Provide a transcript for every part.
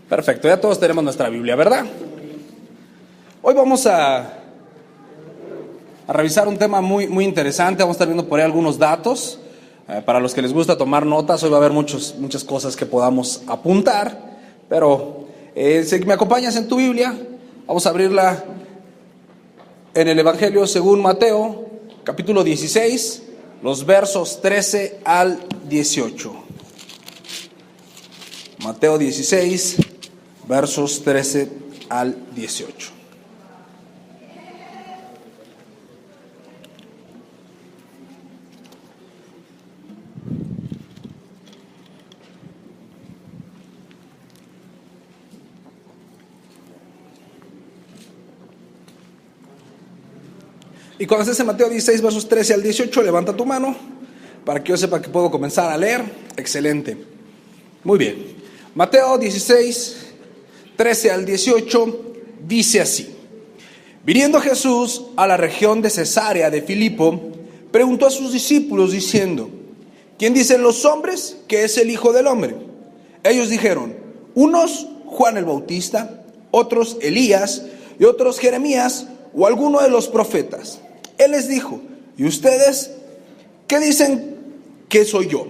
Perfecto, ya todos tenemos nuestra Biblia, ¿verdad? Hoy vamos a revisar un tema muy interesante. Vamos a estar viendo por ahí algunos datos. Para los que les gusta tomar notas, hoy va a haber muchas cosas que podamos apuntar. Pero si me acompañas en tu Biblia, vamos a abrirla en el Evangelio según Mateo, capítulo 16, los versos 13 al 18. Mateo 16, versos 13 al 18. Y cuando estés en Mateo 16, versos 13 al 18, levanta tu mano para que yo sepa que puedo comenzar a leer. Excelente. Muy bien. Mateo 16, 13 al 18, dice así: Viniendo Jesús a la región de Cesarea de Filipo, preguntó a sus discípulos diciendo: ¿Quién dicen los hombres que es el Hijo del Hombre? Ellos dijeron: unos Juan el Bautista, otros Elías, y otros Jeremías o alguno de los profetas. Él les dijo: ¿y ustedes qué dicen que soy yo?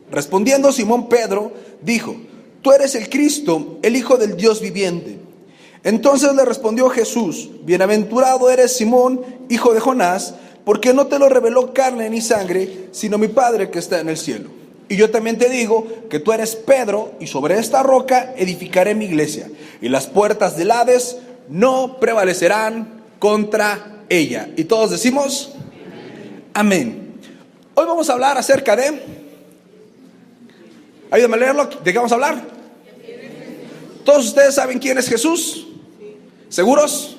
Respondiendo Simón Pedro, dijo: Tú eres el Cristo, el Hijo del Dios viviente. Entonces le respondió Jesús: Bienaventurado eres Simón, hijo de Jonás, porque no te lo reveló carne ni sangre, sino mi Padre que está en el cielo. Y yo también te digo que tú eres Pedro, y sobre esta roca edificaré mi iglesia, y las puertas del Hades no prevalecerán contra ella. Y todos decimos amén. Hoy vamos a hablar acerca de... Ayúdame a leerlo. ¿De qué vamos a hablar? ¿Todos ustedes saben quién es Jesús? ¿Seguros?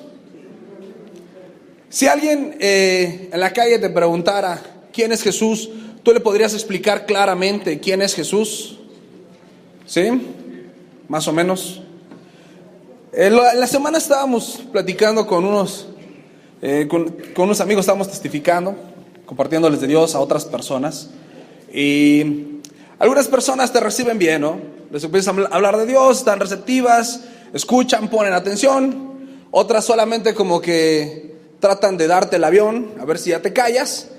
Si alguien en la calle te preguntara quién es Jesús, ¿tú le podrías explicar claramente quién es Jesús? ¿Sí? Más o menos. En la semana estábamos platicando con unos amigos, estábamos testificando, compartiéndoles de Dios a otras personas. Y algunas personas te reciben bien, ¿no? Les empiezas a hablar de Dios, están receptivas, escuchan, ponen atención. Otras solamente como que tratan de darte el avión, a ver si ya te callas.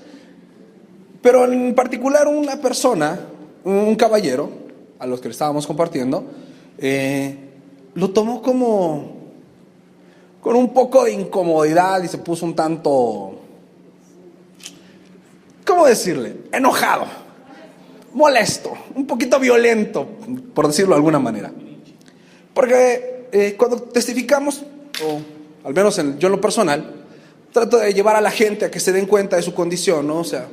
Pero en particular una persona, un caballero, a los que le estábamos compartiendo, lo tomó como con un poco de incomodidad y se puso un tanto, ¿cómo decirle? Enojado, molesto, un poquito violento, por decirlo de alguna manera. Porque cuando testificamos, o al menos yo en lo personal, trato de llevar a la gente a que se den cuenta de su condición, ¿no? O sea,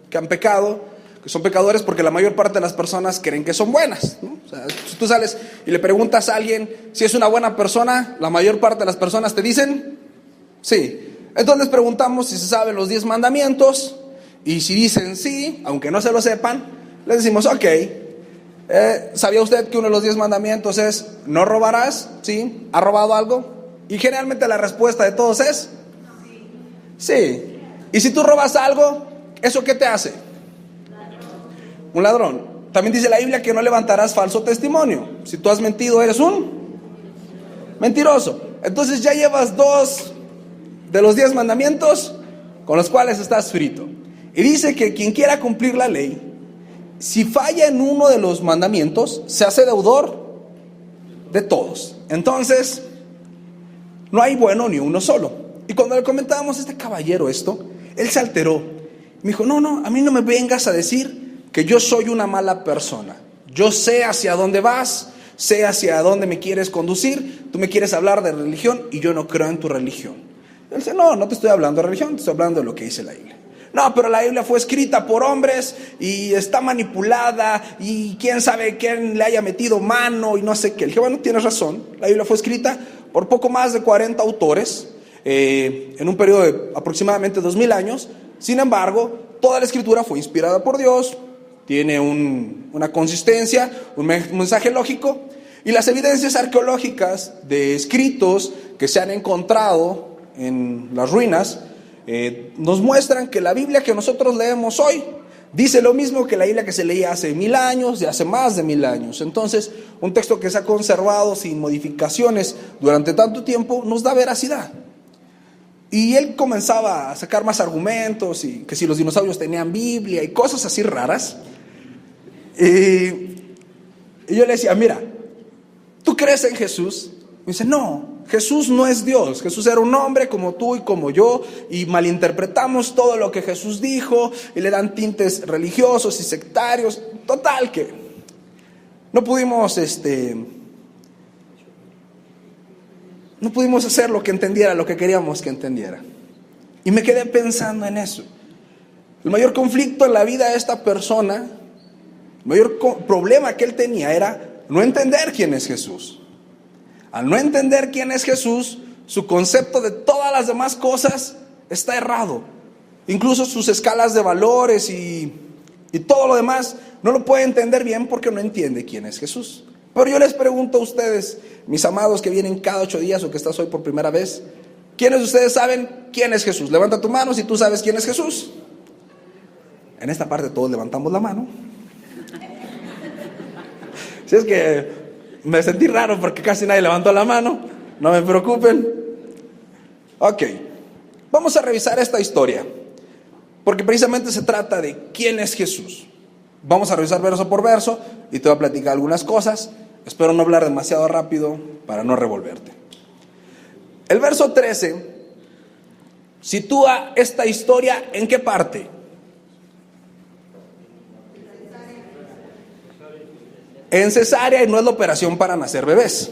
que han pecado, que son pecadores, porque la mayor parte de las personas creen que son buenas, ¿no? O sea, si tú sales y le preguntas a alguien si es una buena persona, la mayor parte de las personas te dicen sí. Entonces les preguntamos si se saben los 10 mandamientos, y si dicen sí, aunque no se lo sepan, les decimos: ok, ¿sabía usted que uno de los 10 mandamientos es no robarás? ¿Sí? ¿Ha robado algo? Y generalmente la respuesta de todos es sí. Y si tú robas algo, ¿eso qué te hace? Un ladrón. También dice la Biblia que no levantarás falso testimonio. Si tú has mentido, eres un mentiroso. Entonces ya llevas 2 de los 10 mandamientos con los cuales estás frito. Y dice que quien quiera cumplir la ley, si falla en uno de los mandamientos, se hace deudor de todos. Entonces, no hay bueno ni uno solo. Y cuando le comentábamos a este caballero esto, él se alteró. Me dijo: no, a mí no me vengas a decir que yo soy una mala persona. Yo sé hacia dónde vas, sé hacia dónde me quieres conducir. Tú me quieres hablar de religión y yo no creo en tu religión. Él dice: no te estoy hablando de religión, te estoy hablando de lo que dice la Biblia. No, pero la Biblia fue escrita por hombres y está manipulada y quién sabe quién le haya metido mano y no sé qué. Le dije: bueno, tienes razón, la Biblia fue escrita por poco más de 40 autores en un periodo de aproximadamente 2000 años. Sin embargo, toda la escritura fue inspirada por Dios, tiene una consistencia, un mensaje lógico, y las evidencias arqueológicas de escritos que se han encontrado en las ruinas nos muestran que la Biblia que nosotros leemos hoy Dice lo mismo que la Biblia que se leía hace 1000 años, de hace más de 1000 años. Entonces, un texto que se ha conservado sin modificaciones durante tanto tiempo nos da veracidad. Y él comenzaba a sacar más argumentos, y que si los dinosaurios tenían Biblia y cosas así raras. Y yo le decía, mira, ¿tú crees en Jesús? Me dice, no, Jesús no es Dios. Jesús era un hombre como tú y como yo, y malinterpretamos todo lo que Jesús dijo, y le dan tintes religiosos y sectarios. Total que no pudimos hacer lo que entendiera, lo que queríamos que entendiera. Y me quedé pensando en eso. El mayor conflicto en la vida de esta persona, el mayor problema que él tenía era no entender quién es Jesús. Al no entender quién es Jesús, su concepto de todas las demás cosas está errado. Incluso sus escalas de valores y todo lo demás no lo puede entender bien porque no entiende quién es Jesús. Pero yo les pregunto a ustedes, mis amados que vienen cada 8 días o que estás hoy por primera vez, ¿quiénes de ustedes saben quién es Jesús? Levanta tu mano si tú sabes quién es Jesús. En esta parte todos levantamos la mano. Si es que me sentí raro porque casi nadie levantó la mano, no me preocupen. Ok, vamos a revisar esta historia, porque precisamente se trata de quién es Jesús. Vamos a revisar verso por verso y te voy a platicar algunas cosas. Espero no hablar demasiado rápido para no revolverte. El verso 13 sitúa esta historia ¿en qué parte? En Cesarea, y no es la operación para nacer bebés.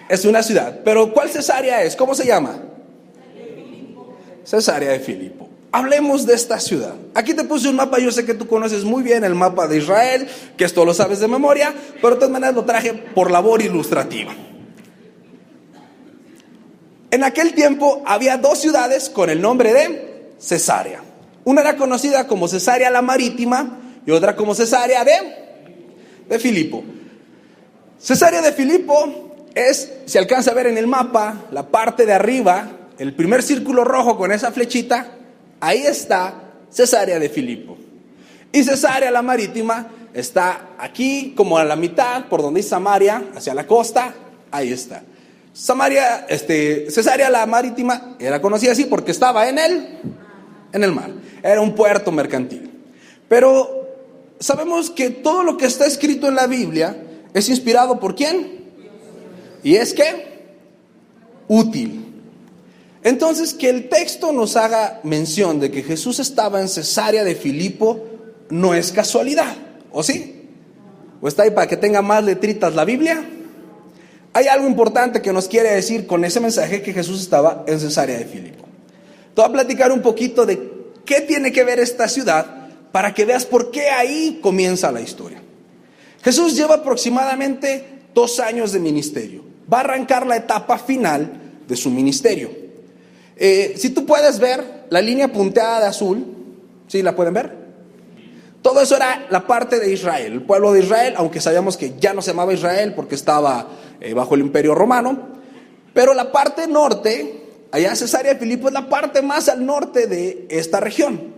Es una ciudad. Pero ¿cuál Cesarea es? ¿Cómo se llama? Cesarea de Filipo. Hablemos de esta ciudad. Aquí te puse un mapa, yo sé que tú conoces muy bien el mapa de Israel, que esto lo sabes de memoria, pero de todas maneras lo traje por labor ilustrativa. En aquel tiempo había 2 ciudades con el nombre de Cesarea. Una era conocida como Cesarea la Marítima y otra como Cesarea de Filipo. Cesarea de Filipo es, se alcanza a ver en el mapa, la parte de arriba, el primer círculo rojo con esa flechita, ahí está Cesarea de Filipo. Y Cesarea la Marítima está aquí como a la mitad, por donde es Samaria, hacia la costa, ahí está. Cesarea la Marítima era conocida así porque estaba en el mar. Era un puerto mercantil. Pero sabemos que todo lo que está escrito en la Biblia es inspirado ¿por quién? Y es que útil. Entonces, que el texto nos haga mención de que Jesús estaba en Cesarea de Filipo no es casualidad, ¿o sí? ¿O está ahí para que tenga más letritas la Biblia? Hay algo importante que nos quiere decir con ese mensaje que Jesús estaba en Cesarea de Filipo. Te voy a platicar un poquito de qué tiene que ver esta ciudad para que veas por qué ahí comienza la historia. Jesús lleva aproximadamente 2 años de ministerio. Va a arrancar la etapa final de su ministerio. Si tú puedes ver la línea punteada de azul, ¿sí la pueden ver? Todo eso era la parte de Israel, el pueblo de Israel, aunque sabíamos que ya no se llamaba Israel porque estaba bajo el Imperio Romano. Pero la parte norte, allá Cesarea de Filipo, es la parte más al norte de esta región.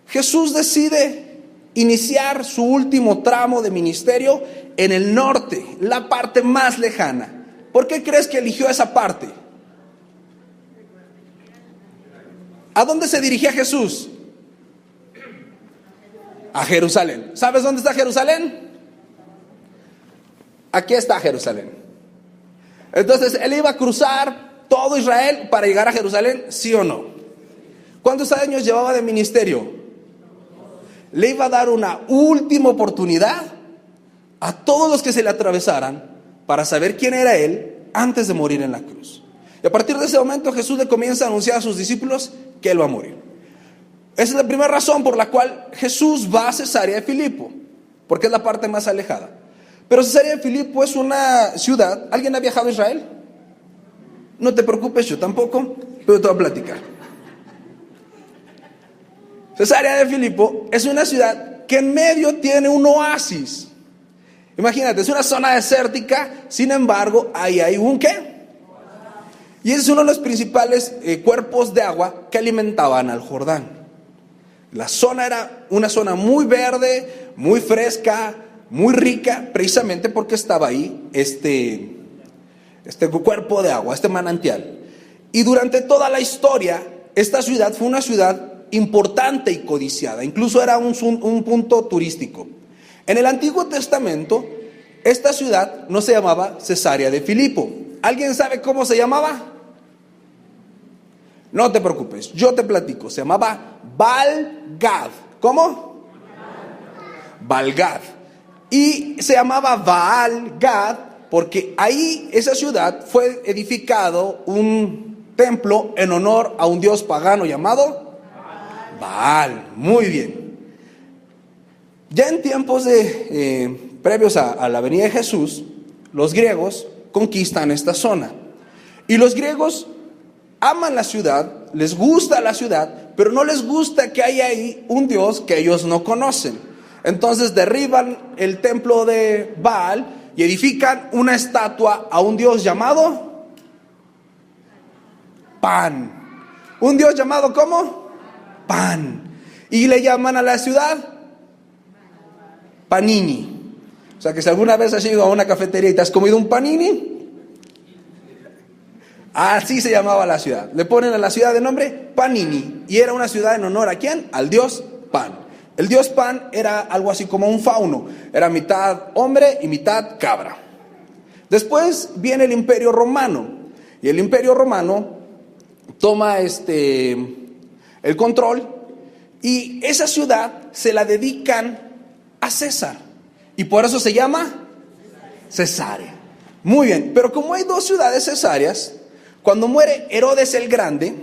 Jesús decide iniciar su último tramo de ministerio en el norte, la parte más lejana. ¿Por qué crees que eligió esa parte? ¿A dónde se dirigía Jesús? A Jerusalén. ¿Sabes dónde está Jerusalén? Aquí está Jerusalén. Entonces, él iba a cruzar todo Israel para llegar a Jerusalén, ¿sí o no? ¿Cuántos años llevaba de ministerio? Le iba a dar una última oportunidad a todos los que se le atravesaran para saber quién era él antes de morir en la cruz. Y a partir de ese momento Jesús le comienza a anunciar a sus discípulos que él va a morir. Esa es la primera razón por la cual Jesús va a Cesarea de Filipo, porque es la parte más alejada. Pero Cesarea de Filipo es una ciudad. ¿Alguien ha viajado a Israel? No te preocupes, yo tampoco, pero te voy a platicar. Cesarea de Filipo es una ciudad que en medio tiene un oasis. Imagínate, es una zona desértica, sin embargo, ahí hay un ¿qué? Y ese es uno de los principales cuerpos de agua que alimentaban al Jordán. La zona era una zona muy verde, muy fresca, muy rica, precisamente porque estaba ahí este cuerpo de agua, este manantial. Y durante toda la historia, esta ciudad fue una ciudad importante y codiciada, incluso era un punto turístico. En el Antiguo Testamento, esta ciudad no se llamaba Cesarea de Filipo. ¿Alguien sabe cómo se llamaba? No te preocupes, yo te platico. Se llamaba Baal-Gad. ¿Cómo? Baal-Gad. Y se llamaba Baal-Gad porque ahí, esa ciudad, fue edificado un templo en honor a un dios pagano llamado Baal. Muy bien. Ya en tiempos previos a la venida de Jesús, los griegos conquistan esta zona. Y los griegos aman la ciudad, les gusta la ciudad, pero no les gusta que haya ahí un dios que ellos no conocen. Entonces derriban el templo de Baal y edifican una estatua a un dios llamado Pan. ¿Un dios llamado cómo? Pan. Y le llaman a la ciudad Panini. O sea que si alguna vez has ido a una cafetería y te has comido un panini, así se llamaba la ciudad. Le ponen a la ciudad de nombre Panini. Y era una ciudad en honor ¿a quién? Al dios Pan. El dios Pan era algo así como un fauno. Era mitad hombre y mitad cabra. Después viene el Imperio Romano. Y el Imperio Romano toma el control. Y esa ciudad se la dedican a César. Y por eso se llama Cesarea. Muy bien, pero como hay dos ciudades cesáreas, cuando muere Herodes el Grande,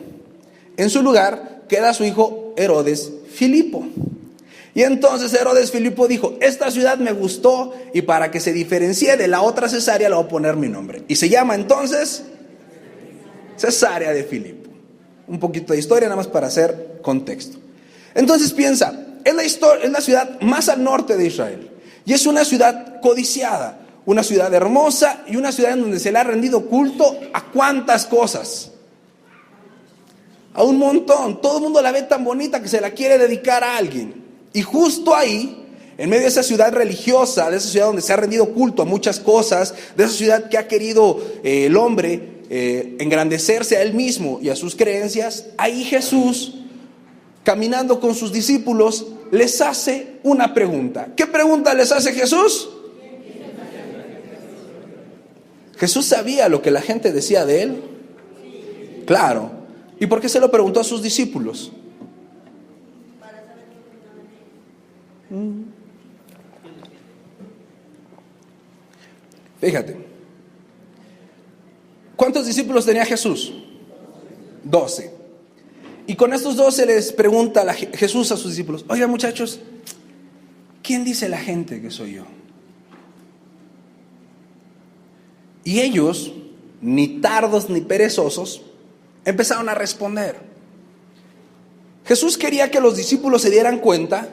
en su lugar queda su hijo Herodes Filipo. Y entonces Herodes Filipo dijo, esta ciudad me gustó y para que se diferencie de la otra Cesarea le voy a poner mi nombre. Y se llama entonces Cesarea de Filipo. Un poquito de historia nada más para hacer contexto. Entonces piensa, es la ciudad más al norte de Israel. Y es una ciudad codiciada. Una ciudad hermosa y una ciudad en donde se le ha rendido culto a cuántas cosas. A un montón. Todo el mundo la ve tan bonita que se la quiere dedicar a alguien. Y justo ahí, en medio de esa ciudad religiosa, de esa ciudad donde se ha rendido culto a muchas cosas, de esa ciudad que ha querido el hombre engrandecerse a él mismo y a sus creencias, ahí Jesús, caminando con sus discípulos, les hace una pregunta. ¿Qué pregunta les hace Jesús? ¿Jesús sabía lo que la gente decía de él? Claro. ¿Y por qué se lo preguntó a sus discípulos? Fíjate. ¿Cuántos discípulos tenía Jesús? 12. Y con estos 12 les pregunta Jesús a sus discípulos, oigan muchachos, ¿quién dice la gente que soy yo? Y ellos, ni tardos ni perezosos, empezaron a responder. Jesús quería que los discípulos se dieran cuenta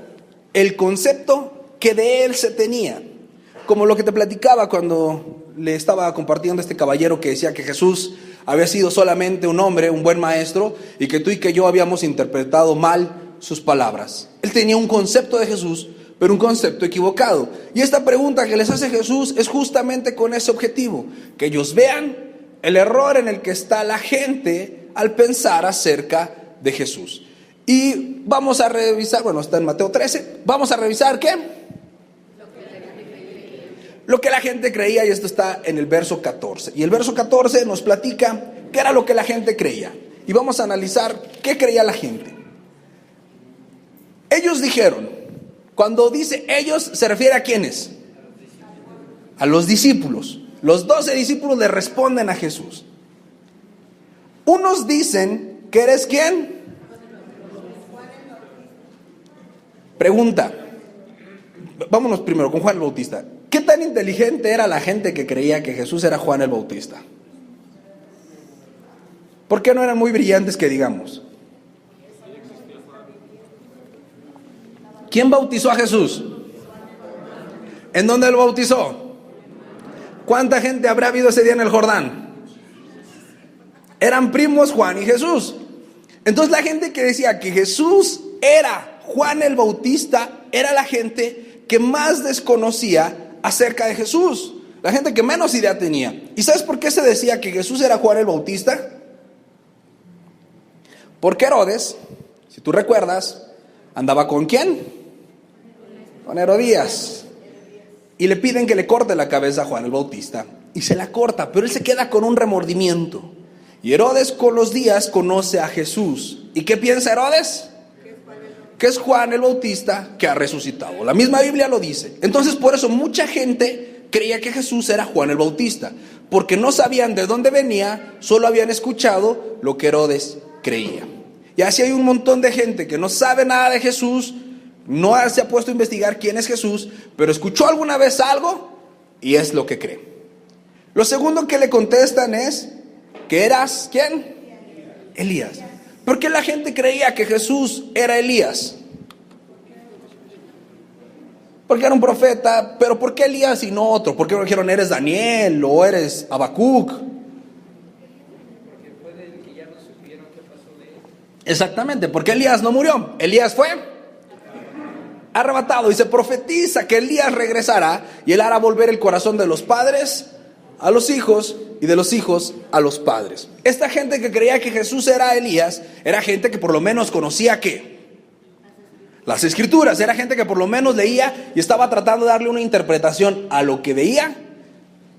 el concepto que de él se tenía. Como lo que te platicaba cuando le estaba compartiendo a este caballero que decía que Jesús había sido solamente un hombre, un buen maestro, y que tú y que yo habíamos interpretado mal sus palabras. Él tenía un concepto de Jesús, pero un concepto equivocado. Y esta pregunta que les hace Jesús es justamente con ese objetivo, que ellos vean el error en el que está la gente al pensar acerca de Jesús. Y vamos a revisar, bueno, está en Mateo 13, vamos a revisar ¿qué? Lo que la gente creía, y esto está en el verso 14. Y el verso 14 nos platica qué era lo que la gente creía. Y vamos a analizar qué creía la gente. Ellos dijeron, cuando dice ellos, se refiere a quiénes? A los discípulos. Los 12 discípulos le responden a Jesús. Unos dicen que eres ¿quién? Pregunta. Vámonos primero con Juan el Bautista. ¿Qué tan inteligente era la gente que creía que Jesús era Juan el Bautista? ¿Por qué no eran muy brillantes que digamos? ¿Quién bautizó a Jesús? ¿En dónde lo bautizó? ¿Cuánta gente habrá habido ese día en el Jordán? Eran primos Juan y Jesús. Entonces la gente que decía que Jesús era Juan el Bautista era la gente que más desconocía acerca de Jesús, la gente que menos idea tenía. ¿Y sabes por qué se decía que Jesús era Juan el Bautista? Porque Herodes, si tú recuerdas, andaba ¿con quién? Con Herodías. Y le piden que le corte la cabeza a Juan el Bautista. Y se la corta, pero él se queda con un remordimiento. Y Herodes con los días conoce a Jesús. ¿Y qué piensa Herodes? Que es Juan el Bautista que ha resucitado. La misma Biblia lo dice. Entonces por eso mucha gente creía que Jesús era Juan el Bautista, porque no sabían de dónde venía, solo habían escuchado lo que Herodes creía. Y así hay un montón de gente que no sabe nada de Jesús, no se ha puesto a investigar quién es Jesús, pero escuchó alguna vez algo y es lo que cree. Lo segundo que le contestan es que eras, ¿quién? Elías. ¿Por qué la gente creía que Jesús era Elías? Porque era un profeta, pero ¿por qué Elías y no otro? ¿Por qué no dijeron eres Daniel o eres Habacuc? Exactamente, porque Elías no murió. Elías fue arrebatado y se profetiza que Elías regresará y él hará volver el corazón de los padres a los hijos y de los hijos a los padres. Esta gente que creía que Jesús era Elías era gente que por lo menos conocía ¿qué? Las escrituras. Era gente que por lo menos leía y estaba tratando de darle una interpretación a lo que veía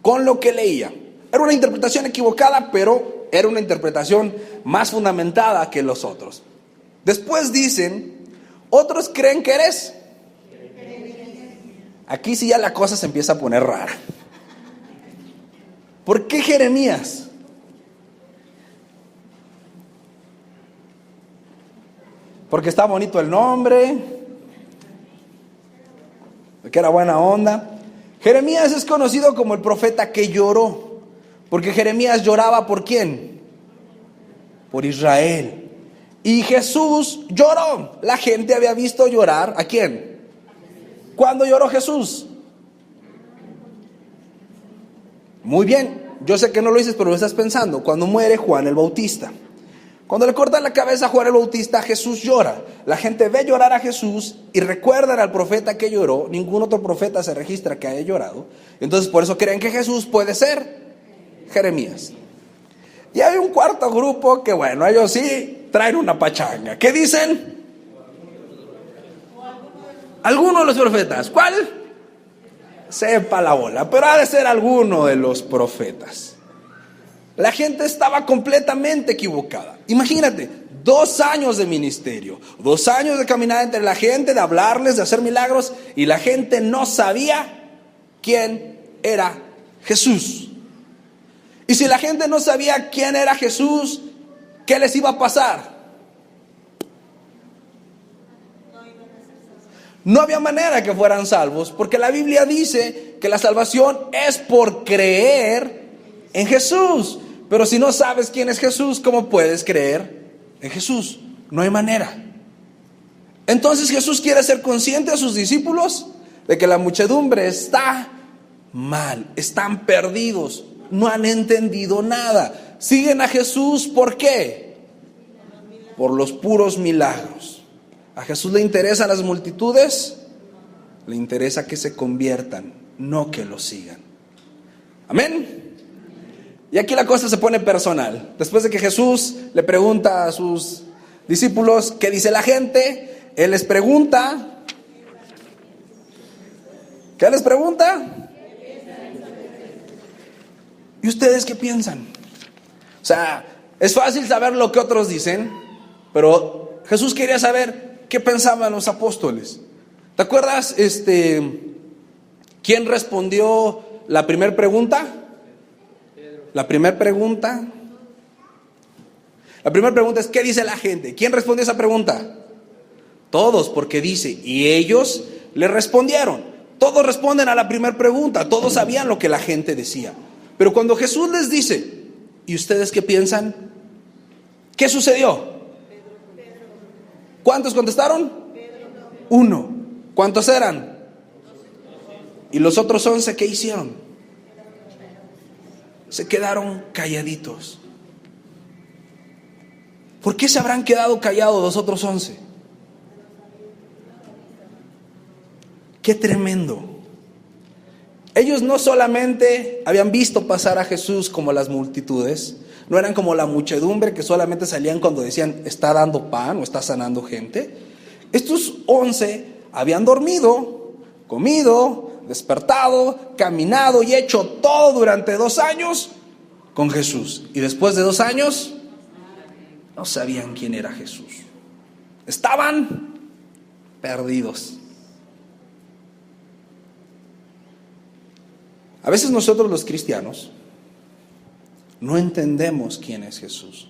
con lo que leía. Era una interpretación equivocada, pero era una interpretación más fundamentada que los otros. Después dicen, otros creen que eres. Aquí sí ya la cosa se empieza a poner rara. ¿Por qué Jeremías? Porque está bonito el nombre, porque era buena onda. Jeremías es conocido como el profeta que lloró, porque Jeremías lloraba ¿por quién? Por Israel. Y Jesús lloró. La gente había visto llorar ¿a quién? ¿Cuándo lloró Jesús? Muy bien, yo sé que no lo dices, pero lo estás pensando. Cuando muere Juan el Bautista. Cuando le cortan la cabeza a Juan el Bautista, Jesús llora. La gente ve llorar a Jesús y recuerdan al profeta que lloró. Ningún otro profeta se registra que haya llorado. Entonces por eso creen que Jesús puede ser Jeremías. Y hay un cuarto grupo que bueno, ellos sí traen una pachanga. ¿Qué dicen? Alguno de los profetas. ¿Cuál? Sepa la bola, pero ha de ser alguno de los profetas. La gente estaba completamente equivocada. Imagínate, 2 años de ministerio, 2 años de caminar entre la gente, de hablarles, de hacer milagros, y la gente no sabía quién era Jesús. Y si la gente no sabía quién era Jesús, ¿qué les iba a pasar? No había manera que fueran salvos, porque la Biblia dice que la salvación es por creer en Jesús. Pero si no sabes quién es Jesús, ¿cómo puedes creer en Jesús? No hay manera. Entonces Jesús quiere ser consciente a sus discípulos de que la muchedumbre está mal, están perdidos, no han entendido nada. Siguen a Jesús, ¿por qué? Por los puros milagros. ¿A Jesús le interesan las multitudes? Le interesa que se conviertan, no que lo sigan. Amén. Y aquí la cosa se pone personal. Después de que Jesús le pregunta a sus discípulos qué dice la gente, Él les pregunta, ¿qué les pregunta? ¿Y ustedes qué piensan? O sea, es fácil saber lo que otros dicen, pero Jesús quería saber qué pensaban los apóstoles. ¿Te acuerdas quién respondió la primera pregunta? La primera pregunta es ¿qué dice la gente? ¿Quién respondió esa pregunta? Todos, porque dice, y ellos le respondieron. Todos responden a la primera pregunta, todos sabían lo que la gente decía. Pero cuando Jesús les dice, ¿y ustedes qué piensan? ¿Qué sucedió? ¿Cuántos contestaron? 1. ¿Cuántos eran? ¿Y los otros 11 qué hicieron? Se quedaron calladitos. ¿Por qué se habrán quedado callados los otros 11? Qué tremendo. Ellos no solamente habían visto pasar a Jesús como las multitudes, no eran como la muchedumbre que solamente salían cuando decían está dando pan o está sanando gente. Estos 11 habían dormido, comido, despertado, caminado y hecho todo durante 2 años con Jesús. Y después de 2 años no sabían quién era Jesús. Estaban perdidos. A veces nosotros los cristianos no entendemos quién es Jesús.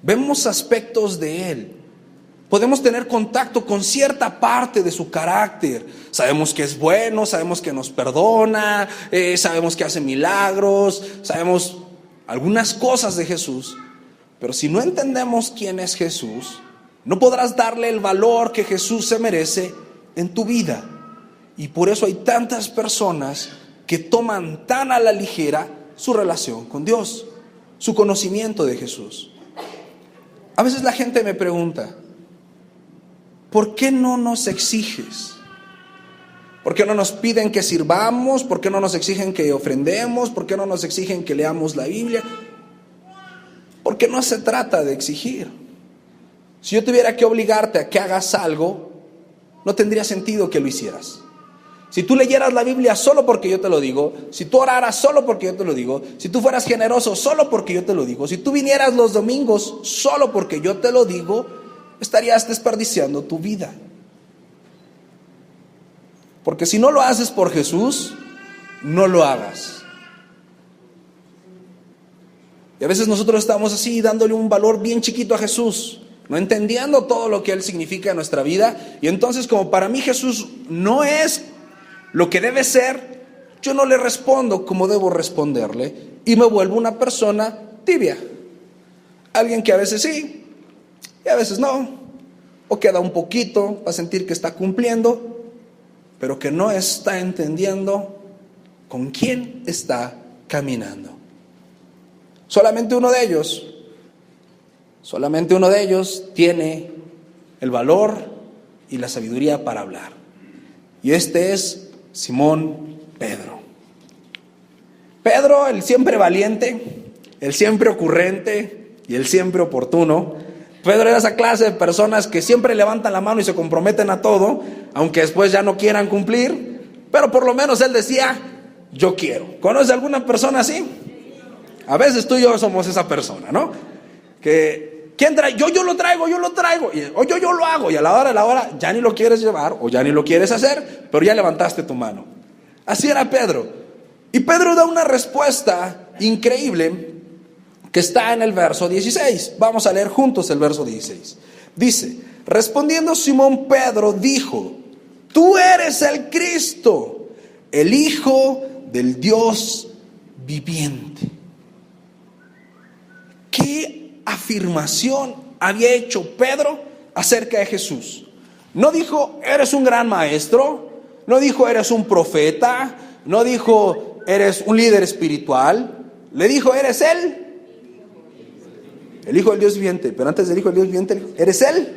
Vemos aspectos de Él. Podemos tener contacto con cierta parte de su carácter. Sabemos que es bueno, sabemos que nos perdona, sabemos que hace milagros, sabemos algunas cosas de Jesús. Pero si no entendemos quién es Jesús, no podrás darle el valor que Jesús se merece en tu vida. Y por eso hay tantas personas que toman tan a la ligera su relación con Dios, su conocimiento de Jesús. A veces la gente me pregunta, ¿por qué no nos exiges? ¿Por qué no nos piden que sirvamos? ¿Por qué no nos exigen que ofrendemos? ¿Por qué no nos exigen que leamos la Biblia? Porque no se trata de exigir. Si yo tuviera que obligarte a que hagas algo, no tendría sentido que lo hicieras. Si tú leyeras la Biblia solo porque yo te lo digo, si tú oraras solo porque yo te lo digo, si tú fueras generoso solo porque yo te lo digo, si tú vinieras los domingos solo porque yo te lo digo, estarías desperdiciando tu vida. Porque si no lo haces por Jesús, no lo hagas. Y a veces nosotros estamos así dándole un valor bien chiquito a Jesús, no entendiendo todo lo que Él significa en nuestra vida. Y entonces, como para mí Jesús no es lo que debe ser, yo no le respondo como debo responderle y me vuelvo una persona tibia. Alguien que a veces sí y a veces no, o queda un poquito para sentir que está cumpliendo, pero que no está entendiendo con quién está caminando. Solamente uno de ellos tiene el valor y la sabiduría para hablar. Y este es Simón Pedro. Pedro, el siempre valiente, el siempre ocurrente y el siempre oportuno. Pedro era esa clase de personas que siempre levantan la mano y se comprometen a todo, aunque después ya no quieran cumplir, pero por lo menos él decía, yo quiero. ¿Conoce alguna persona así? A veces tú y yo somos esa persona, ¿no? Que, ¿quién trae? Yo lo traigo, o yo lo hago, y a la hora ya ni lo quieres llevar, o ya ni lo quieres hacer, pero ya levantaste tu mano. Así era Pedro. Y Pedro da una respuesta increíble que está en el verso 16. Vamos a leer juntos el verso 16. Dice, respondiendo Simón Pedro dijo, tú eres el Cristo, el Hijo del Dios viviente. ¿Qué afirmación había hecho Pedro acerca de Jesús? No dijo, eres un gran maestro, no dijo, eres un profeta, no dijo, eres un líder espiritual, le dijo, eres Él, el Hijo del Dios viviente. Pero antes del Hijo del Dios viviente, eres Él,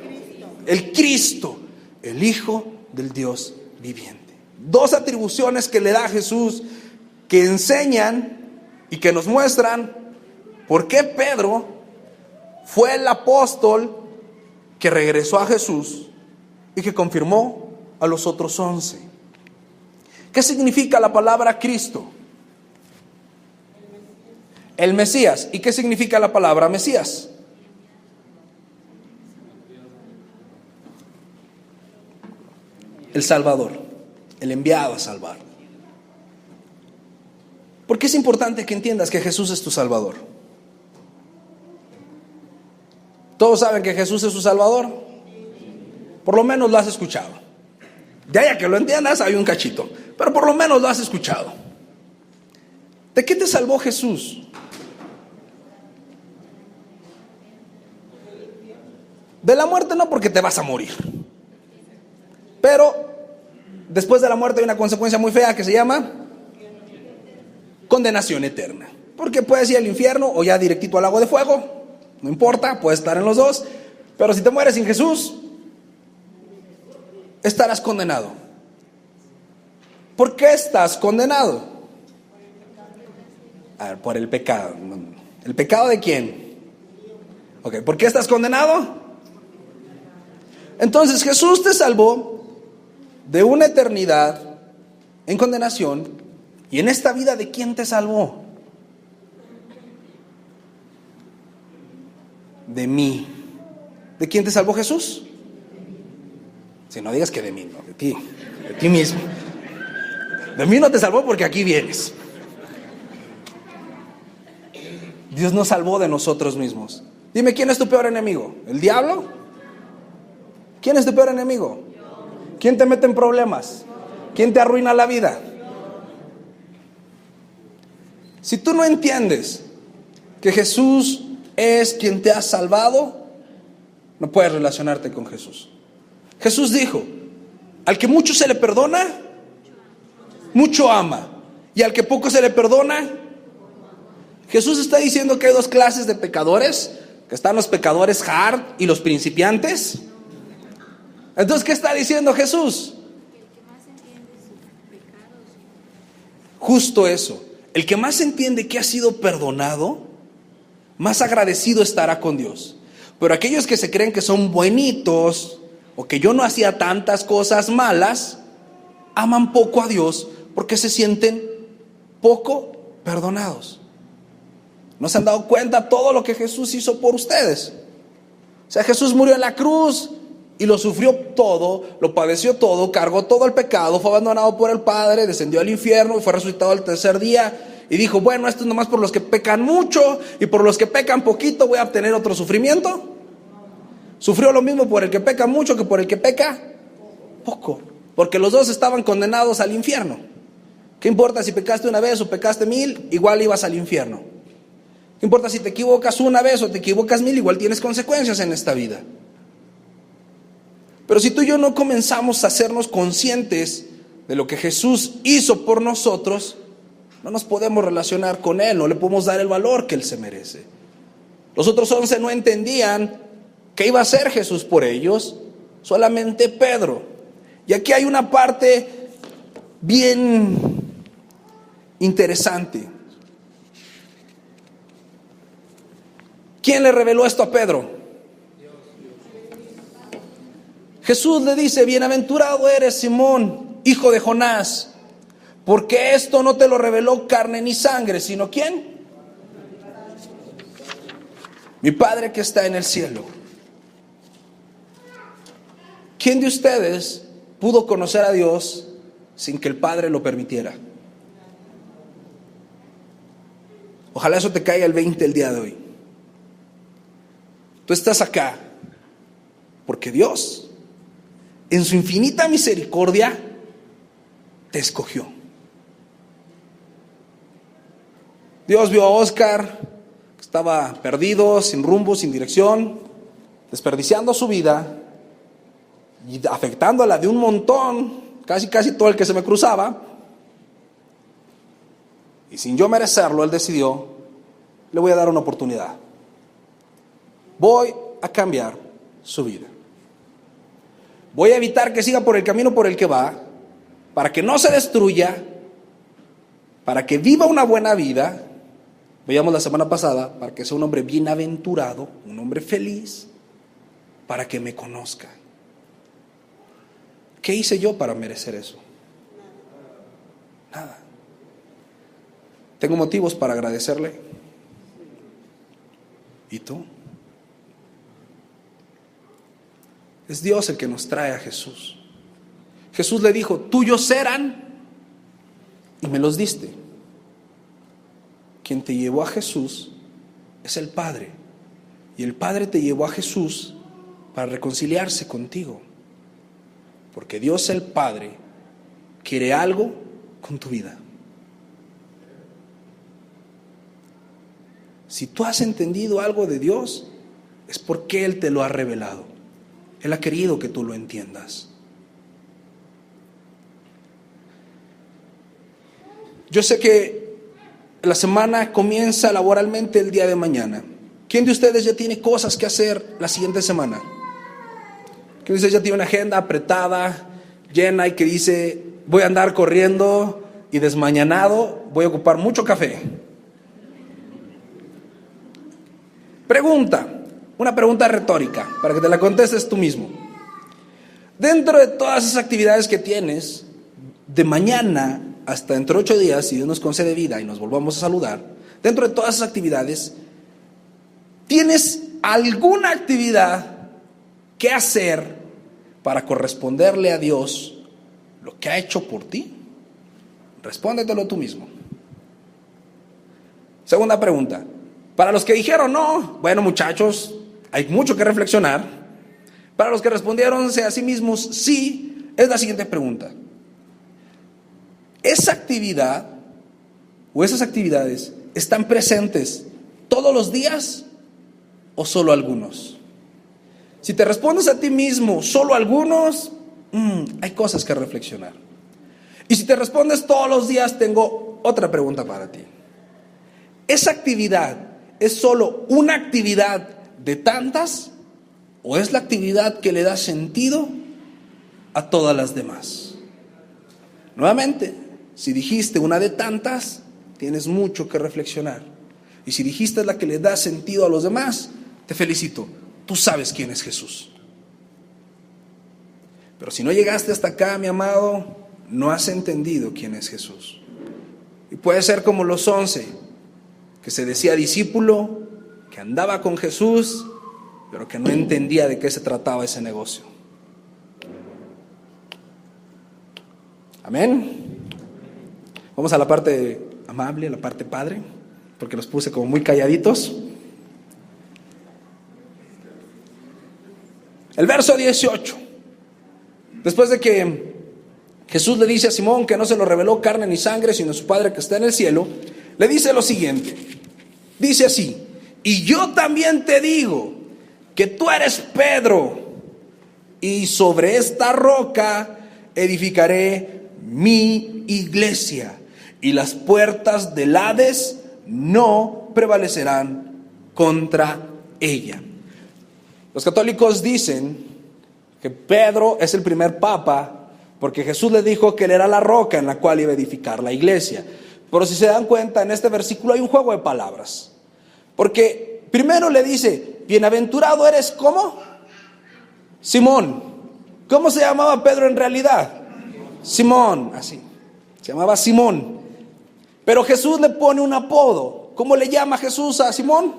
el Cristo, el Hijo del Dios viviente. 2 atribuciones que le da a Jesús que enseñan y que nos muestran por qué Pedro fue el apóstol que regresó a Jesús y que confirmó a los otros 11. ¿Qué significa la palabra Cristo? El Mesías. ¿Y qué significa la palabra Mesías? El Salvador, el enviado a salvar. ¿Por qué es importante que entiendas que Jesús es tu Salvador? ¿Todos saben que Jesús es su Salvador? Por lo menos lo has escuchado. Ya que lo entiendas, hay un cachito, pero por lo menos lo has escuchado. ¿De qué te salvó Jesús? De la muerte no, porque te vas a morir. Pero después de la muerte hay una consecuencia muy fea que se llama condenación eterna. Porque puedes ir al infierno o ya directito al lago de fuego. No importa, puedes estar en los dos. Pero si te mueres sin Jesús, estarás condenado. ¿por qué estás condenado? A ver, por el pecado. ¿El pecado de quién? Ok, ¿por qué estás condenado? Entonces Jesús te salvó de una eternidad en condenación. ¿Y en esta vida de quién te salvó? De mí. ¿De quién te salvó Jesús? Si no digas que de mí, no, de ti mismo. De mí no te salvó porque aquí vienes. Dios nos salvó de nosotros mismos. Dime, ¿quién es tu peor enemigo? ¿El diablo? ¿Quién es tu peor enemigo? ¿Quién te mete en problemas? ¿Quién te arruina la vida? Si tú no entiendes que Jesús es quien te ha salvado, no puedes relacionarte con Jesús. Jesús dijo: al que mucho se le perdona, mucho ama. Y al que poco se le perdona. Jesús está diciendo que hay dos clases de pecadores, que están los pecadores hard y los principiantes. Entonces, ¿qué está diciendo Jesús? Justo eso. El que más entiende que ha sido perdonado, más agradecido estará con Dios. Pero aquellos que se creen que son buenitos, o que yo no hacía tantas cosas malas, aman poco a Dios porque se sienten poco perdonados. ¿No se han dado cuenta todo lo que Jesús hizo por ustedes? O sea, Jesús murió en la cruz y lo sufrió todo, lo padeció todo, cargó todo el pecado, fue abandonado por el Padre, descendió al infierno y fue resucitado al tercer día. Y dijo: bueno, esto es nomás por los que pecan mucho, y por los que pecan poquito voy a obtener otro sufrimiento. Sufrió lo mismo por el que peca mucho que por el que peca poco, porque los dos estaban condenados al infierno. ¿Qué importa si pecaste una vez o pecaste 1000? Igual ibas al infierno. ¿Qué importa si te equivocas una vez o te equivocas 1000? Igual tienes consecuencias en esta vida. Pero si tú y yo no comenzamos a hacernos conscientes de lo que Jesús hizo por nosotros, no nos podemos relacionar con Él, no le podemos dar el valor que Él se merece. Los otros 11 no entendían qué iba a hacer Jesús por ellos, solamente Pedro. Y aquí hay una parte bien interesante. ¿Quién le reveló esto a Pedro? Jesús le dice: bienaventurado eres, Simón, hijo de Jonás, porque esto no te lo reveló carne ni sangre, sino ¿quién? Mi Padre que está en el cielo. ¿Quién de ustedes pudo conocer a Dios sin que el Padre lo permitiera? Ojalá eso te caiga el 20 el día de hoy. Tú estás acá porque Dios, en su infinita misericordia, te escogió. Dios vio a Oscar, que estaba perdido, sin rumbo, sin dirección, desperdiciando su vida y afectándola de un montón, casi todo el que se me cruzaba. Y sin yo merecerlo, Él decidió: le voy a dar una oportunidad. Voy a cambiar su vida. Voy a evitar que siga por el camino por el que va, para que no se destruya, para que viva una buena vida. Veíamos la semana pasada, para que sea un hombre bienaventurado, un hombre feliz, para que me conozca. ¿Qué hice yo para merecer eso? Nada. ¿Tengo motivos para agradecerle? ¿Y tú? Es Dios el que nos trae a Jesús. Jesús le dijo: tuyos serán, y me los diste. Quien te llevó a Jesús es el Padre, y el Padre te llevó a Jesús para reconciliarse contigo, porque Dios el Padre quiere algo con tu vida. Si tú has entendido algo de Dios, es porque Él te lo ha revelado. Él ha querido que tú lo entiendas. Yo sé que la semana comienza laboralmente el día de mañana. ¿Quién de ustedes ya tiene cosas que hacer la siguiente semana? ¿Quién de ustedes ya tiene una agenda apretada, llena, y que dice: voy a andar corriendo y desmañanado, voy a ocupar mucho café. Pregunta, una pregunta retórica, para que te la contestes tú mismo. Dentro de todas esas actividades que tienes, de mañana hasta dentro de 8 días, si Dios nos concede vida y nos volvamos a saludar, dentro de todas esas actividades, ¿tienes alguna actividad que hacer para corresponderle a Dios lo que ha hecho por ti? Respóndetelo tú mismo. Segunda pregunta. Para los que dijeron no, bueno muchachos, hay mucho que reflexionar. Para los que respondieron a sí mismos sí, es la siguiente pregunta. ¿Esa actividad o esas actividades están presentes todos los días o solo algunos? Si te respondes a ti mismo solo algunos, hay cosas que reflexionar. Y si te respondes todos los días, tengo otra pregunta para ti. ¿Esa actividad es solo una actividad de tantas o es la actividad que le da sentido a todas las demás? Nuevamente, si dijiste una de tantas, tienes mucho que reflexionar. Y si dijiste la que le da sentido a los demás, te felicito, tú sabes quién es Jesús. Pero si no llegaste hasta acá, mi amado, no has entendido quién es Jesús. Y puede ser como los 11, que se decía discípulo, que andaba con Jesús, pero que no entendía de qué se trataba ese negocio. Amén. Vamos a la parte amable, a la parte padre, porque los puse como muy calladitos. El verso 18. Después de que Jesús le dice a Simón que no se lo reveló carne ni sangre, sino su Padre que está en el cielo, le dice lo siguiente. Dice así: y yo también te digo que tú eres Pedro, y sobre esta roca edificaré mi iglesia, y las puertas del Hades no prevalecerán contra ella. Los católicos dicen que Pedro es el primer papa porque Jesús le dijo que él era la roca en la cual iba a edificar la iglesia. Pero si se dan cuenta, en este versículo hay un juego de palabras. Porque primero le dice, bienaventurado eres, ¿cómo? Simón. ¿Cómo se llamaba Pedro en realidad? Simón, así. Se llamaba Simón. Pero Jesús le pone un apodo. ¿Cómo le llama Jesús a Simón?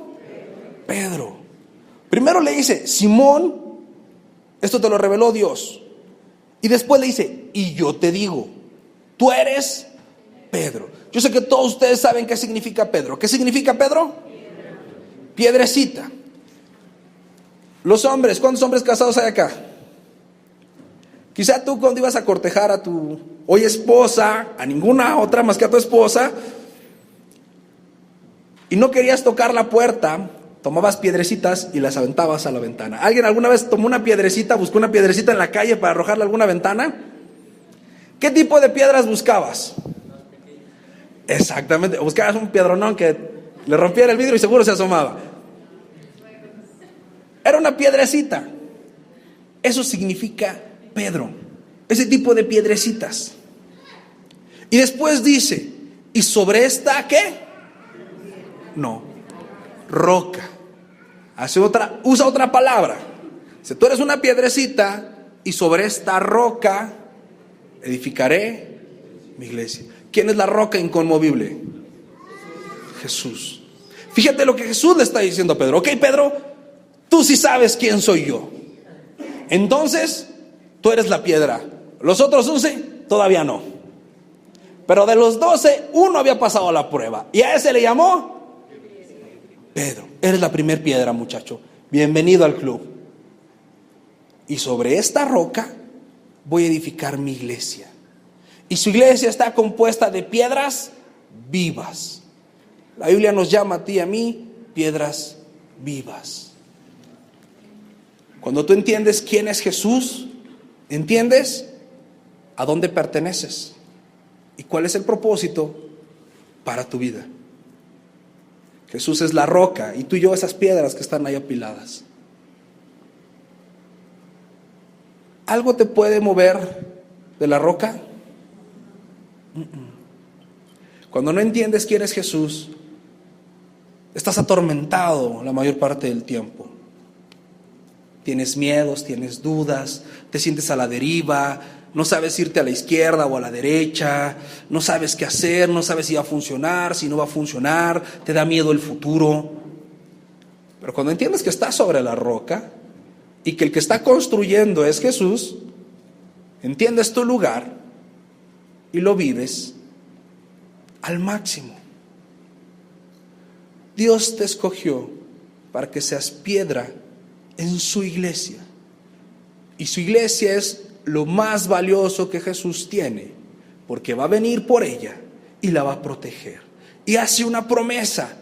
Pedro. Primero le dice, Simón, esto te lo reveló Dios. Y después le dice, y yo te digo, tú eres Pedro. Yo sé que todos ustedes saben qué significa Pedro. ¿Qué significa Pedro? Piedrecita. Los hombres, ¿cuántos hombres casados hay acá? Quizá tú cuando ibas a cortejar a tu hoy esposa, a ninguna otra más que a tu esposa, y no querías tocar la puerta, tomabas piedrecitas y las aventabas a la ventana. ¿Alguien alguna vez tomó una piedrecita, buscó una piedrecita en la calle para arrojarla a alguna ventana? ¿Qué tipo de piedras buscabas? Exactamente, buscabas un piedronón que le rompiera el vidrio y seguro se asomaba. Era una piedrecita. Eso significa Pedro, ese tipo de piedrecitas. Y después dice, ¿y sobre esta qué? No, roca. Usa otra palabra. Si tú eres una piedrecita y sobre esta roca edificaré mi iglesia. ¿Quién es la roca inconmovible? Jesús. Fíjate lo que Jesús le está diciendo a Pedro. Ok, Pedro, tú sí sabes quién soy yo. Entonces, tú eres la piedra. Los otros 11 todavía no. Pero de los 12, uno había pasado la prueba. Y a ese le llamó Pedro. Eres la primer piedra, muchacho. Bienvenido al club. Y sobre esta roca voy a edificar mi iglesia. Y su iglesia está compuesta de piedras vivas. La Biblia nos llama a ti y a mí piedras vivas. Cuando tú entiendes quién es Jesús, entiendes a dónde perteneces y cuál es el propósito para tu vida. Jesús es la roca y tú y yo esas piedras que están ahí apiladas. ¿Algo te puede mover de la roca? Cuando no entiendes quién es Jesús, estás atormentado la mayor parte del tiempo. Tienes miedos, tienes dudas, te sientes a la deriva, no sabes irte a la izquierda o a la derecha, no sabes qué hacer, no sabes si va a funcionar, si no va a funcionar, te da miedo el futuro. Pero cuando entiendes que estás sobre la roca y que el que está construyendo es Jesús, entiendes tu lugar y lo vives al máximo. Dios te escogió para que seas piedra en su iglesia. Y su iglesia es lo más valioso que Jesús tiene, porque va a venir por ella y la va a proteger. Y hace una promesa.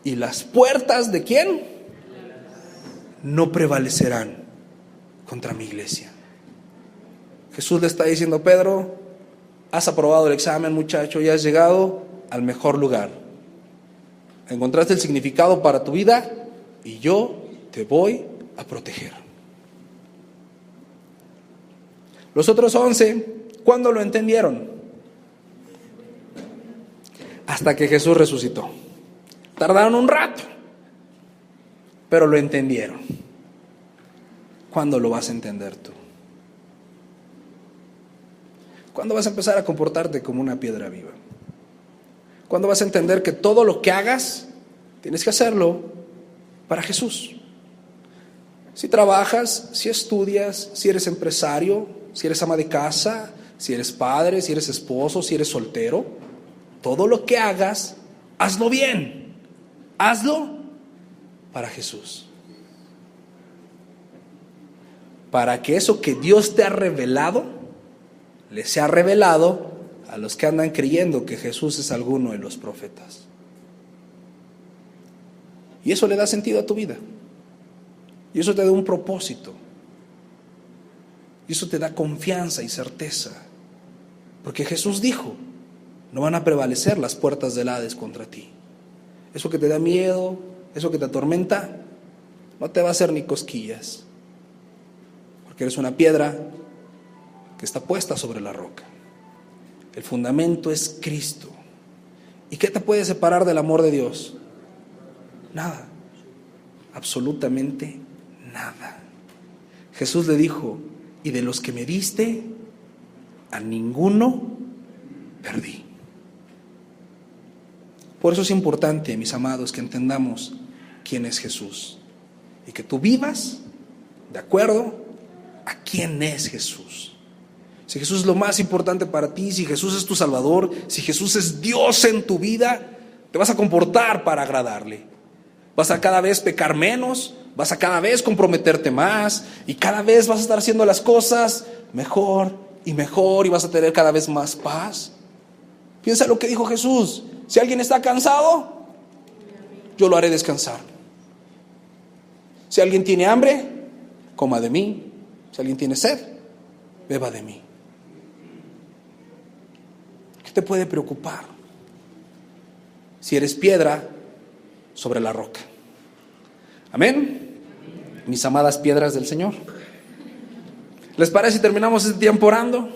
¿Y las puertas de quién? No prevalecerán contra mi iglesia. Jesús le está diciendo: Pedro, has aprobado el examen, muchacho, y has llegado al mejor lugar. Encontraste el significado para tu vida y yo te voy a proteger. Los otros 11, ¿cuándo lo entendieron? Hasta que Jesús resucitó. Tardaron un rato, pero lo entendieron. ¿Cuándo lo vas a entender tú? ¿Cuándo vas a empezar a comportarte como una piedra viva? ¿Cuándo vas a entender que todo lo que hagas tienes que hacerlo para Jesús? Si trabajas, si estudias, si eres empresario, si eres ama de casa, si eres padre, si eres esposo, si eres soltero, todo lo que hagas, hazlo bien. Hazlo para Jesús. Para que eso que Dios te ha revelado, le sea revelado a los que andan creyendo que Jesús es alguno de los profetas. Y eso le da sentido a tu vida. Y eso te da un propósito. Y eso te da confianza y certeza. Porque Jesús dijo: no van a prevalecer las puertas del Hades contra ti. Eso que te da miedo, eso que te atormenta, no te va a hacer ni cosquillas. Porque eres una piedra que está puesta sobre la roca. El fundamento es Cristo. ¿Y qué te puede separar del amor de Dios? Nada. Absolutamente nada. Jesús le dijo: y de los que me diste, a ninguno perdí. Por eso es importante, mis amados, que entendamos quién es Jesús y que tú vivas de acuerdo a quién es Jesús. Si Jesús es lo más importante para ti, si Jesús es tu Salvador, si Jesús es Dios en tu vida, te vas a comportar para agradarle. Vas a cada vez pecar menos, vas a cada vez comprometerte más y cada vez vas a estar haciendo las cosas mejor y vas a tener cada vez más paz. Piensa lo que dijo Jesús: si alguien está cansado, yo lo haré descansar. Si alguien tiene hambre, coma de mí. Si alguien tiene sed, beba de mí. ¿Qué te puede preocupar si eres piedra sobre la roca? Amén. Mis amadas piedras del Señor, ¿les parece si terminamos este tiempo orando,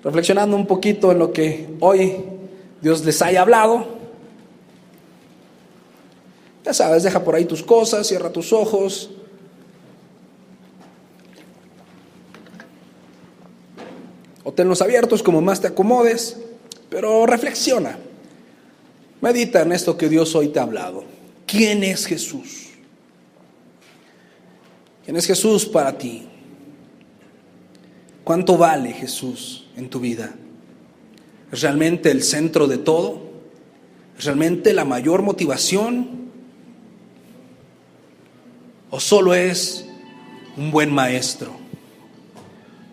reflexionando un poquito en lo que hoy Dios les haya hablado? Ya sabes, deja por ahí tus cosas, cierra tus ojos. O tenlos abiertos como más te acomodes, pero reflexiona. Medita en esto que Dios hoy te ha hablado. ¿Quién es Jesús? ¿Quién es Jesús para ti? ¿Cuánto vale Jesús en tu vida? ¿Es realmente el centro de todo? ¿Es realmente la mayor motivación? ¿O solo es un buen maestro?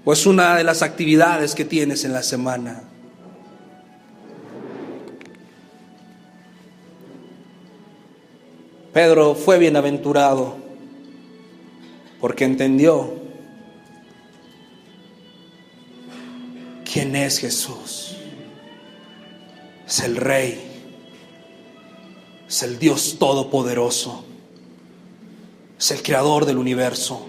¿O es una de las actividades que tienes en la semana? Pedro fue bienaventurado porque entendió quién es Jesús. Es el Rey, es el Dios Todopoderoso, es el Creador del universo.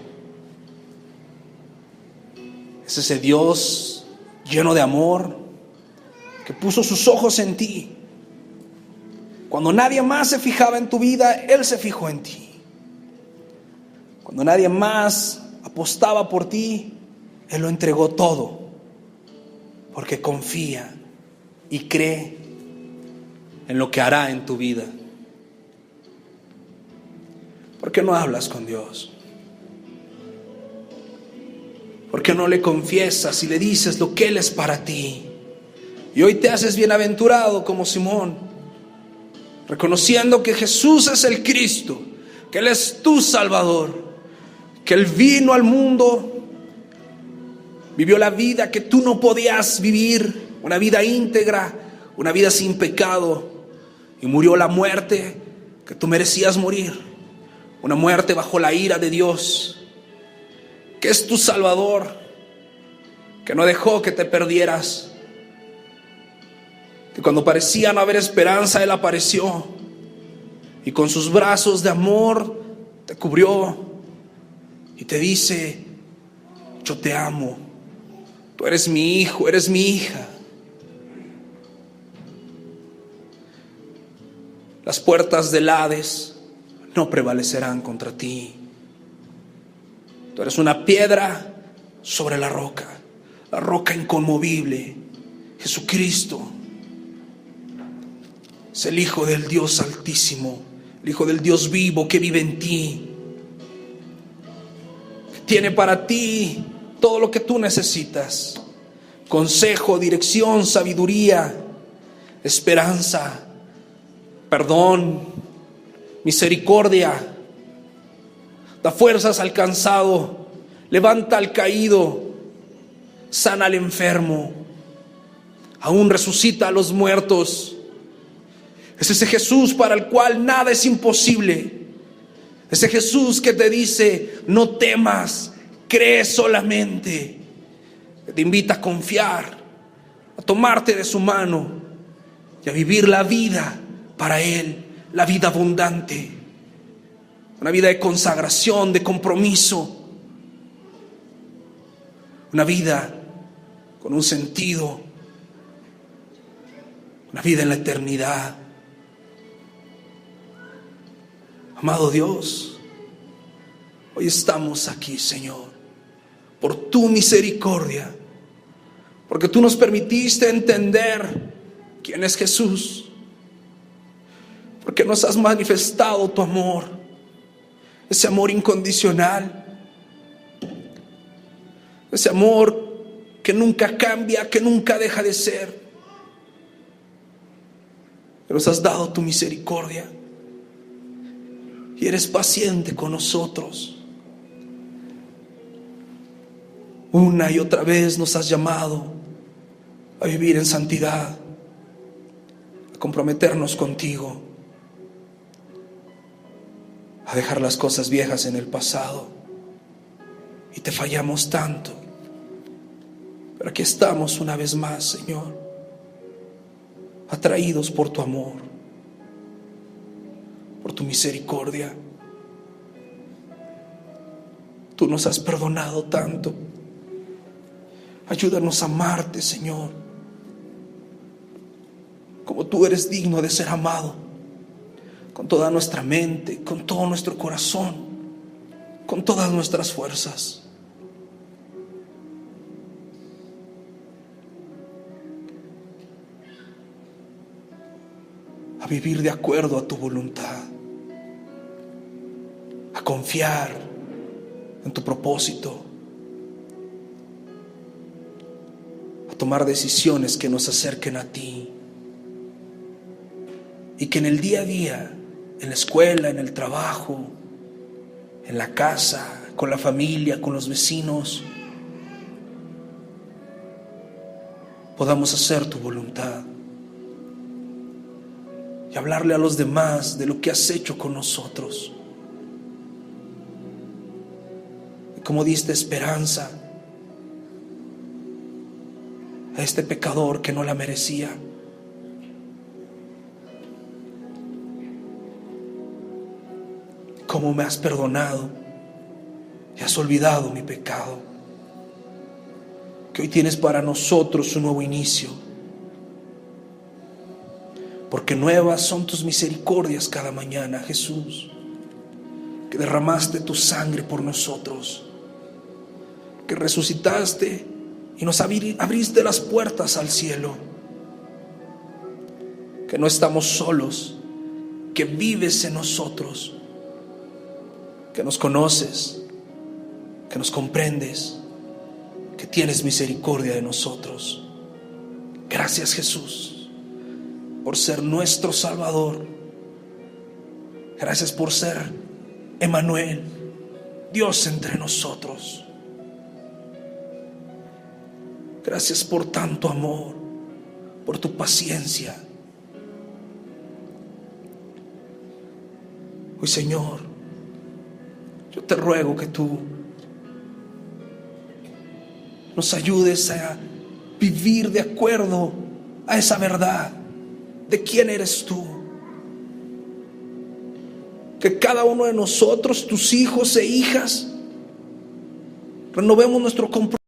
Es ese Dios lleno de amor, que puso sus ojos en ti. Cuando nadie más se fijaba en tu vida, Él se fijó en ti. Cuando nadie más apostaba por ti, Él lo entregó todo, porque confía y cree en lo que hará en tu vida. ¿Por qué no hablas con Dios? ¿Por qué no le confiesas y le dices lo que Él es para ti? Y hoy te haces bienaventurado como Simón, reconociendo que Jesús es el Cristo, que Él es tu Salvador, que Él vino al mundo, vivió la vida que tú no podías vivir, una vida íntegra, una vida sin pecado, y murió la muerte que tú merecías morir, una muerte bajo la ira de Dios, que es tu Salvador, que no dejó que te perdieras, que cuando parecía no haber esperanza, Él apareció y con sus brazos de amor te cubrió y te dice: yo te amo, tú eres mi hijo, eres mi hija. Las puertas del Hades no prevalecerán contra ti. Tú eres una piedra sobre la roca inconmovible. Jesucristo es el Hijo del Dios Altísimo, el Hijo del Dios vivo que vive en ti, que tiene para ti todo lo que tú necesitas: consejo, dirección, sabiduría, esperanza, perdón, misericordia. Da fuerzas al cansado, levanta al caído, sana al enfermo, aún resucita a los muertos. Es ese Jesús para el cual nada es imposible. Ese Jesús que te dice: no temas, cree solamente. Que te invita a confiar, a tomarte de su mano y a vivir la vida para Él, la vida abundante. Una vida de consagración, de compromiso. Una vida con un sentido. Una vida en la eternidad. Amado Dios, hoy estamos aquí, Señor, por tu misericordia, porque tú nos permitiste entender quién es Jesús, porque nos has manifestado tu amor, ese amor incondicional, ese amor que nunca cambia, que nunca deja de ser. Nos has dado tu misericordia y eres paciente con nosotros. Una y otra vez nos has llamado a vivir en santidad, a comprometernos contigo, a dejar las cosas viejas en el pasado. Y te fallamos tanto, pero aquí estamos una vez más, Señor, atraídos por tu amor, por tu misericordia. Tú nos has perdonado tanto. Ayúdanos a amarte, Señor, como tú eres digno de ser amado, con toda nuestra mente, con todo nuestro corazón, con todas nuestras fuerzas. A vivir de acuerdo a tu voluntad, a confiar en tu propósito, a tomar decisiones que nos acerquen a ti, y que en el día a día, en la escuela, en el trabajo, en la casa, con la familia, con los vecinos, podamos hacer tu voluntad y hablarle a los demás de lo que has hecho con nosotros, y cómo diste esperanza a este pecador que no la merecía. Cómo me has perdonado y has olvidado mi pecado. Que hoy tienes para nosotros un nuevo inicio, porque nuevas son tus misericordias cada mañana, Jesús, que derramaste tu sangre por nosotros, que resucitaste y nos abriste las puertas al cielo, que no estamos solos, que vives en nosotros, que nos conoces, que nos comprendes, que tienes misericordia de nosotros. Gracias, Jesús, por ser nuestro Salvador. Gracias por ser Emmanuel, Dios entre nosotros. Gracias por tanto amor, por tu paciencia. Hoy, Señor, yo te ruego que tú nos ayudes a vivir de acuerdo a esa verdad de quién eres tú. Que cada uno de nosotros, tus hijos e hijas, renovemos nuestro compromiso